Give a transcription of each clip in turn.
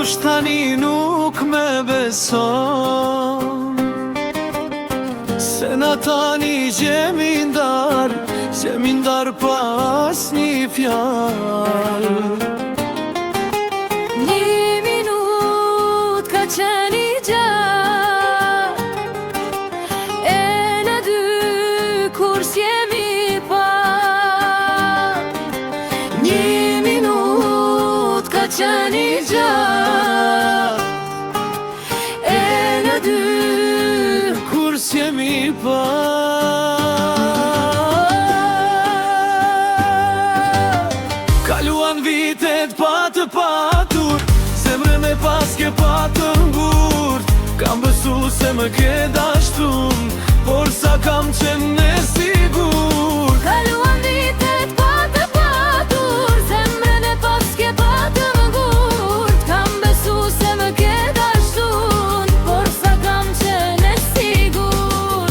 Kush tani nuk me beson se na tani gjemi ndar pas një fjallë. Një minut ka qeni gjatë, e në dy kur s'jemi pa. Një minut ka qeni gjatë, e në dy kur s'jemi pa. Kaluan vitet pa të patur, zemrën e pas ke patë ngurt. Kam besu se më ke dashtun, por sa kam qenë e sigur. Kaluan vitet pa të patur, zemrën e pas ke patë ngurt. Kam besu se më ke dashtun, por sa kam qenë e sigur.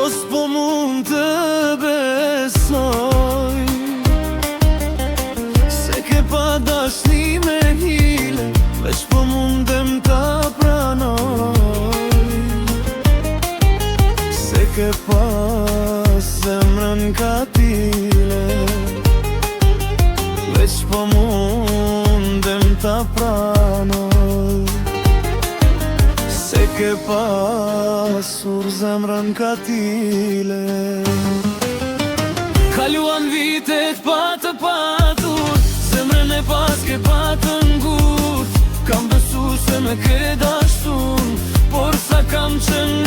S'po mund të besoj se ke pa dashni me hile, veç po mundem ta pranoj. Se ke pas zemrën katile, veç po mundem ta pranoj. Se ke pasur zemrën katile. Kaluan vitet pa të patur, zemrën e pas ke patë ngurt. Kam besu se me ke dashtun, por sa kam qenë